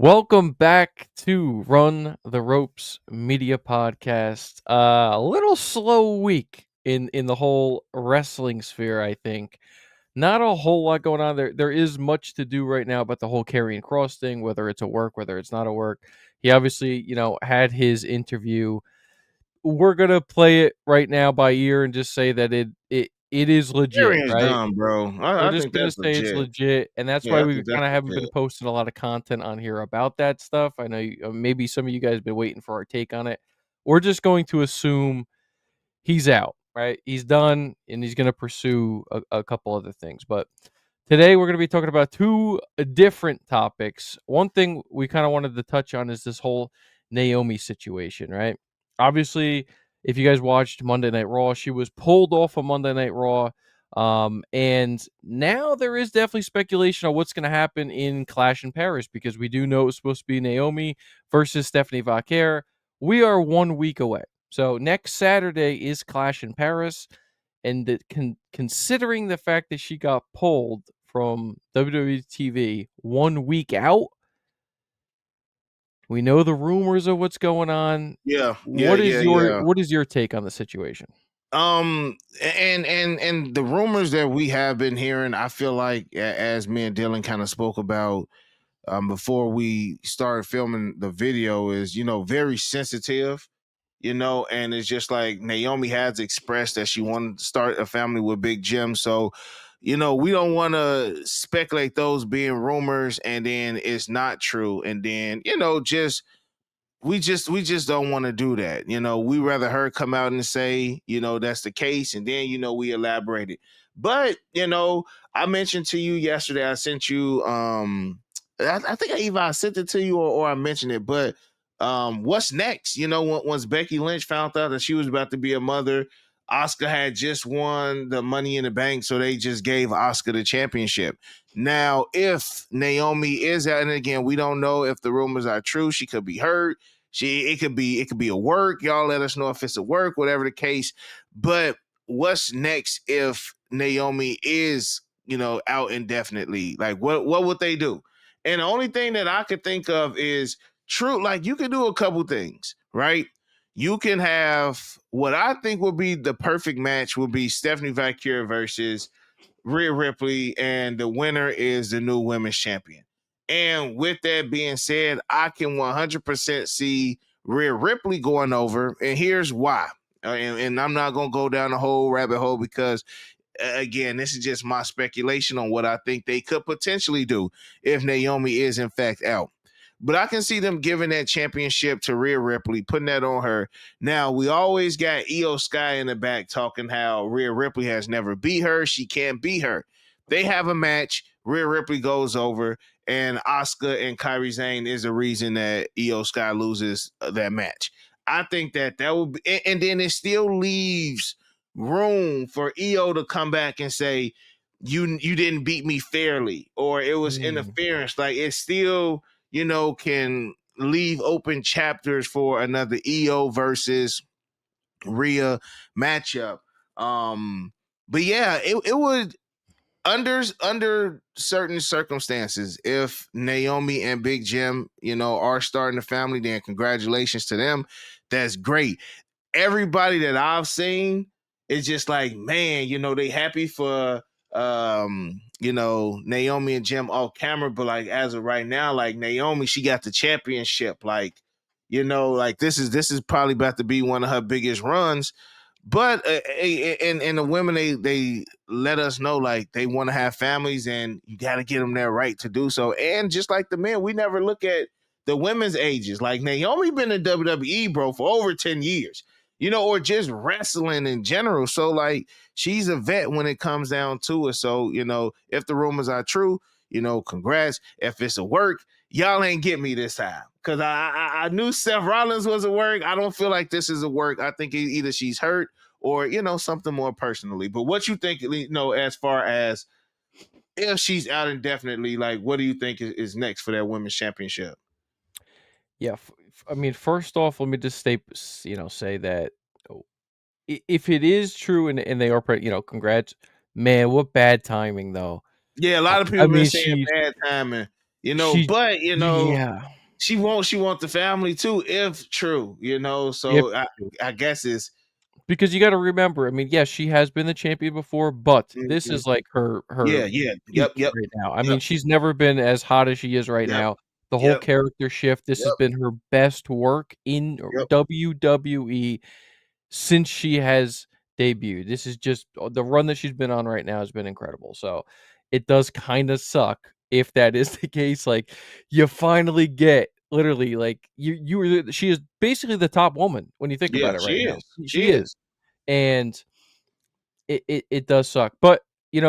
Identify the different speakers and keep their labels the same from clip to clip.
Speaker 1: Welcome back to Run the Ropes Media Podcast. A little slow week in the whole wrestling sphere, I think. Not a whole lot going on there. There is much to do right now about the whole Karrion Cross thing, whether it's a work, whether it's not a work. He obviously, had his interview. We're gonna play it right now by ear and just say that it is legit,
Speaker 2: Arian's
Speaker 1: right?
Speaker 2: dumb, bro.
Speaker 1: We're
Speaker 2: I
Speaker 1: just
Speaker 2: think
Speaker 1: gonna
Speaker 2: that's
Speaker 1: say it's
Speaker 2: legit.
Speaker 1: legit, and that's why
Speaker 2: Yeah, I
Speaker 1: we
Speaker 2: think that's
Speaker 1: kinda haven't been
Speaker 2: legit.
Speaker 1: posting a lot of content on here about that stuff. I know maybe some of you guys have been waiting for our take on it. We're just going to assume he's out, right? He's done, and he's gonna pursue a couple other things. But today we're gonna be talking about two different topics. One thing we kinda wanted to touch on is this whole Naomi situation, right? Obviously, if you guys watched Monday Night Raw, she was pulled off of Monday Night Raw. And now there is definitely speculation on what's going to happen in Clash in Paris because we do know it's supposed to be Naomi versus Stephanie Vaquer. We are 1 week away. So next Saturday is Clash in Paris, and considering the fact that she got pulled from WWE TV 1 week out, we know the rumors of what's going on.
Speaker 2: Yeah, yeah,
Speaker 1: What
Speaker 2: yeah,
Speaker 1: is your
Speaker 2: yeah.
Speaker 1: what is your take on the situation?
Speaker 2: And the rumors that we have been hearing, I feel like as me and Dylan kind of spoke about before we started filming the video, is very sensitive. And it's just like Naomi has expressed that she wanted to start a family with Big Jim. So, we don't want to speculate those being rumors and then it's not true. And then, just we just don't want to do that. We rather her come out and say, that's the case, and then we elaborate it. But I mentioned to you yesterday, I sent you I think I sent it to you or I mentioned it, but what's next? Once Becky Lynch found out that she was about to be a mother, Oscar had just won the Money in the Bank, so they just gave Oscar the championship. Now, if Naomi is out, and again, we don't know if the rumors are true, she could be hurt. It could be a work. Y'all let us know if it's a work, whatever the case. But what's next if Naomi is, out indefinitely? Like what would they do? And the only thing that I could think of is true, like you can do a couple things, right? You can have what I think would be the perfect match would be Stephanie Vaquer versus Rhea Ripley, and the winner is the new women's champion. And with that being said, I can 100% see Rhea Ripley going over, and here's why. And I'm not going to go down the whole rabbit hole because, again, this is just my speculation on what I think they could potentially do if Naomi is in fact out. But I can see them giving that championship to Rhea Ripley, putting that on her. Now, we always got Io Sky in the back talking how Rhea Ripley has never beat her. She can't beat her. They have a match. Rhea Ripley goes over, and Asuka and Kairi Sane is the reason that Io Sky loses that match. I think that would be, and then it still leaves room for Io to come back and say, you didn't beat me fairly, or it was
Speaker 1: Mm.
Speaker 2: interference. Like it still can leave open chapters for another EO versus Rhea matchup. But yeah, it would under certain circumstances, if Naomi and Big Jim, are starting a family, then congratulations to them. That's great. Everybody that I've seen is just like, man, they happy for Naomi and Jim off camera, but like as of right now, like Naomi, she got the championship. Like, like this is probably about to be one of her biggest runs. But and the women, they let us know like they want to have families, and you got to get them their right to do so. And just like the men, we never look at the women's ages. Like Naomi been in WWE, bro, for over 10 years, or just wrestling in general. So like she's a vet when it comes down to it. So, if the rumors are true, congrats. If it's a work, y'all ain't get me this time. Cause I knew Seth Rollins was a work. I don't feel like this is a work. I think either she's hurt or, something more personally. But what you think, as far as if she's out indefinitely, like what do you think is next for that women's championship?
Speaker 1: Yeah, I mean, first off, let me just say that oh, if it is true and they are, congrats, man. What bad timing though.
Speaker 2: Yeah, a
Speaker 1: I,
Speaker 2: lot of
Speaker 1: I
Speaker 2: people been
Speaker 1: mean,
Speaker 2: saying bad timing.
Speaker 1: She
Speaker 2: but
Speaker 1: yeah.
Speaker 2: she want the family too, if true,
Speaker 1: If
Speaker 2: so I guess it's
Speaker 1: because you gotta remember, I mean, yes, she has been the champion before, but this
Speaker 2: mhm.
Speaker 1: is like her
Speaker 2: Yeah, yeah, yep,
Speaker 1: peak
Speaker 2: yep,
Speaker 1: right now. I
Speaker 2: yep,
Speaker 1: mean, she's never been as hot as she is right
Speaker 2: yep,
Speaker 1: now. The whole
Speaker 2: yep,
Speaker 1: character shift, this has
Speaker 2: yep,
Speaker 1: been her best work in
Speaker 2: yep.
Speaker 1: WWE since she has debuted. This is just the run that she's been on right now has been incredible. So, it does kinda suck if that is the case, like, you finally get literally, like, you were the she is basically the top woman when you think
Speaker 2: Yeah,
Speaker 1: about it
Speaker 2: she
Speaker 1: right now.
Speaker 2: is,
Speaker 1: She
Speaker 2: she is.
Speaker 1: is, and it does suck, but, you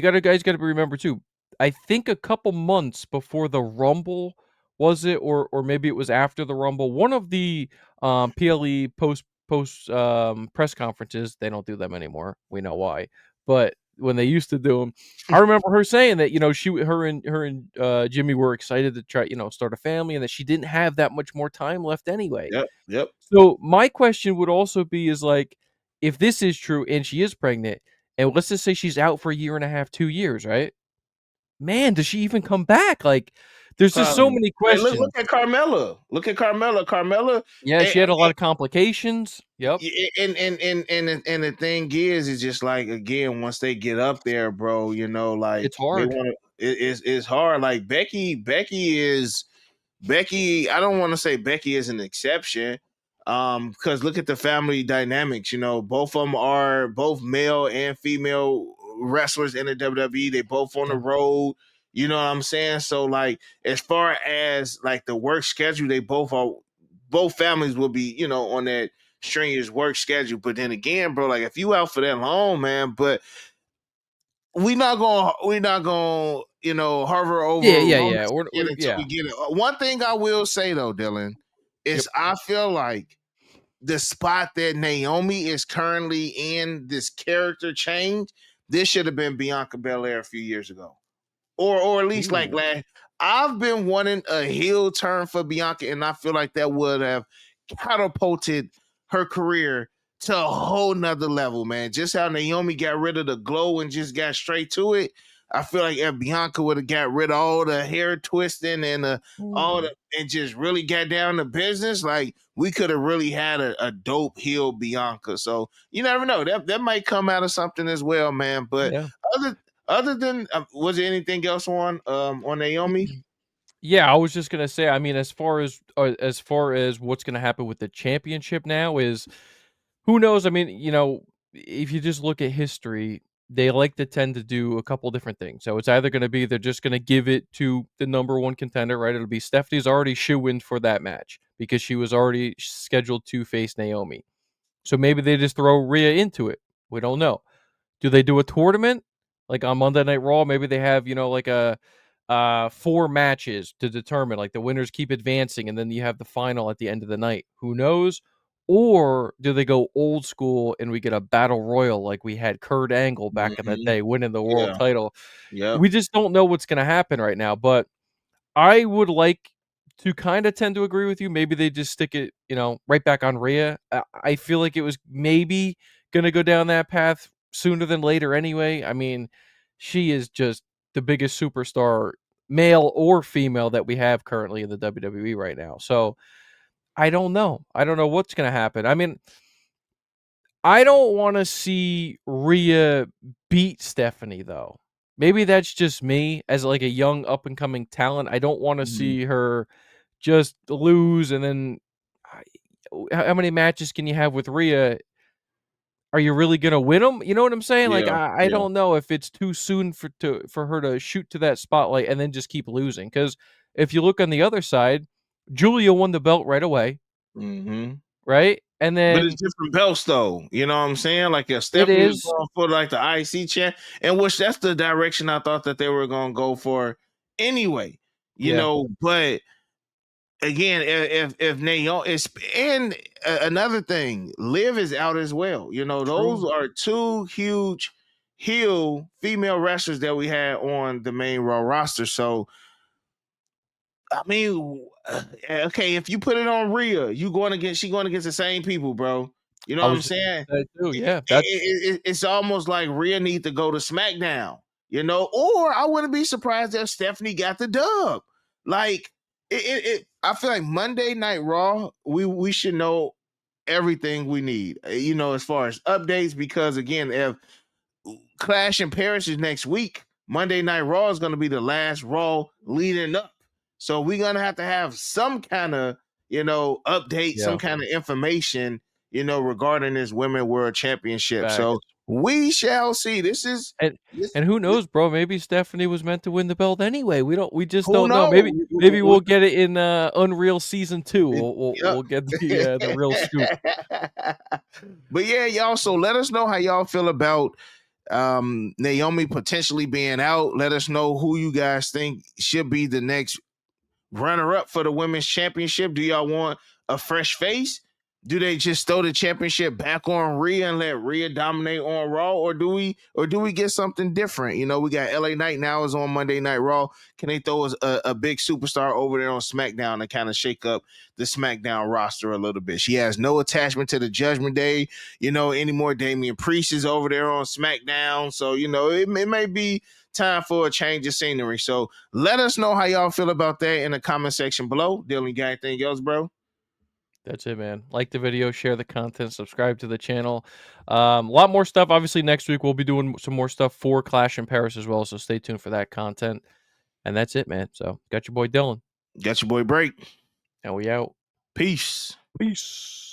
Speaker 1: gotta guys gotta remember too, I think a couple months before the Rumble, was it, or maybe it was after the Rumble, one of the, PLE press conferences, they don't do them anymore, we know why, but when they used to do them, I remember her saying that, Jimmy were excited to try, start a family and that she didn't have that much more time left anyway.
Speaker 2: Yep, yep.
Speaker 1: So, my question would also be is, like, if this is true and she is pregnant, and let's just say she's out for a year and a half, 2 years, right? Man, does she even come back? Like, there's just so many
Speaker 2: Hey, look
Speaker 1: questions.
Speaker 2: at Carmella. Look at Carmella. Carmella,
Speaker 1: Yeah,
Speaker 2: and
Speaker 1: she had a lot of complications. Yep.
Speaker 2: and the thing is just like again, once they get up there, bro, like
Speaker 1: It's
Speaker 2: they
Speaker 1: hard.
Speaker 2: want to. It's hard. Like Becky, I don't want to say Becky is an exception. Because look at the family dynamics, both of them are both male and female wrestlers in the WWE. They both on the
Speaker 1: Yeah.
Speaker 2: road, you know what I'm saying? So like as far as like the work schedule, they both families will be, on that strenuous work schedule. But then again, bro, like if you out for that long, man, but we not gonna hover
Speaker 1: Yeah,
Speaker 2: over
Speaker 1: yeah,
Speaker 2: roller
Speaker 1: yeah.
Speaker 2: skin
Speaker 1: We're
Speaker 2: until we
Speaker 1: yeah.
Speaker 2: get it. One thing I will say though, Dylan,
Speaker 1: Yep.
Speaker 2: is I feel like the spot that Naomi is currently in, this character change, this should have been Bianca Belair a few years ago, or at least like
Speaker 1: Ooh.
Speaker 2: last. I've been wanting a heel turn for Bianca, and I feel like that would have catapulted her career to a whole nother level, man. Just how Naomi got rid of the glow and just got straight to it. I feel like if Bianca would have got rid of all the hair twisting and all
Speaker 1: Ooh.
Speaker 2: the and just really got down to business, like we could have really had a dope heel Bianca. So you never know. That might come out of something as well, man. But
Speaker 1: Yeah.
Speaker 2: other other than was there anything else on Naomi?
Speaker 1: Yeah, I was just gonna say, I mean, as far as what's gonna happen with the championship now is who knows? I mean, if you just look at history, they like to tend to do a couple different things. So it's either gonna be they're just gonna give it to the number one contender, right? It'll be Stephanie's already shoe-in for that match because she was already scheduled to face Naomi. So maybe they just throw Rhea into it. We don't know. Do they do a tournament? Like on Monday Night Raw, maybe they have, like a 4 matches to determine, like the winners keep advancing and then you have the final at the end of the night. Who knows? Or do they go old school and we get a battle royal like we had Kurt Angle back in the
Speaker 2: Hmm.
Speaker 1: day winning the world
Speaker 2: Yeah.
Speaker 1: title?
Speaker 2: Yep.
Speaker 1: We just don't know what's going to happen right now, but I would like to kinda tend to agree with you. Maybe they just stick it, right back on Rhea. I feel like it was maybe gonna go down that path sooner than later anyway. I mean, she is just the biggest superstar, male or female, that we have currently in the WWE right now. So, I don't know. I don't know what's gonna happen. I mean, I don't wanna see Rhea beat Stephanie, though. Maybe that's just me as, like, a young up and coming talent. I don't wanna
Speaker 2: Mhm.
Speaker 1: see her just lose and then I how many matches can you have with Rhea? Are you really gonna win them? You know what I'm saying? Like,
Speaker 2: Yeah.
Speaker 1: I
Speaker 2: Yeah.
Speaker 1: don't know if it's too soon for her to shoot to that spotlight and then just keep losing. Because if you look on the other side, Julia won the belt right away,
Speaker 2: Hmm.
Speaker 1: right? And
Speaker 2: But it's
Speaker 1: then
Speaker 2: different belts, though. You know what I'm saying? Like if
Speaker 1: it
Speaker 2: Stephanie was
Speaker 1: is
Speaker 2: going for like the IC champ, and which that's the direction I thought that they were going to go for anyway.
Speaker 1: yeah,
Speaker 2: But again, if Naomi is, and another thing, Liv is out as well. Those
Speaker 1: true.
Speaker 2: are two huge heel female wrestlers that we had on the main Raw roster. So I mean, okay, if you put it on Rhea, she going against the same people, bro. You know
Speaker 1: I
Speaker 2: what
Speaker 1: was
Speaker 2: I'm
Speaker 1: just
Speaker 2: saying?
Speaker 1: gonna say that too, yeah, that's
Speaker 2: It's almost like Rhea need to go to SmackDown, or I wouldn't be surprised if Stephanie got the dub. Like I feel like Monday Night Raw, we should know everything we need, as far as updates, because again, if Clash in Paris is next week, Monday Night Raw is going to be the last Raw leading up. So we're going to have some kind of, update, some
Speaker 1: Yeah,
Speaker 2: kind of information, regarding this Women World Championship.
Speaker 1: facts.
Speaker 2: So we shall see. This is
Speaker 1: And
Speaker 2: this,
Speaker 1: and who
Speaker 2: this
Speaker 1: knows, bro? Maybe Stephanie was meant to win the belt anyway. We just
Speaker 2: who
Speaker 1: don't know. Maybe
Speaker 2: knows?
Speaker 1: maybe we'll get it in Unreal season 2.
Speaker 2: Yep.
Speaker 1: We'll get the real scoop.
Speaker 2: But yeah, y'all. So let us know how y'all feel about Naomi potentially being out. Let us know who you guys think should be the next runner up for the women's championship. Do y'all want a fresh face? Do they just throw the championship back on Rhea and let Rhea dominate on Raw, or do we get something different? We got LA Knight now is on Monday Night Raw. Can they throw us a big superstar over there on SmackDown and kind of shake up the SmackDown roster a little bit? She has no attachment to the Judgment Day, anymore. Damian Priest is over there on SmackDown, so it may be time for a change of scenery. So let us know how y'all feel about that in the comment section below. Dylan, got anything else, bro?
Speaker 1: That's it, man. Like the video, share the content, subscribe to the channel. A lot more stuff. Obviously, next week we'll be doing some more stuff for Clash in Paris as well. So stay tuned for that content. And that's it, man. So got your boy Dylan.
Speaker 2: Got your boy Break.
Speaker 1: And we out.
Speaker 2: Peace.
Speaker 1: Peace.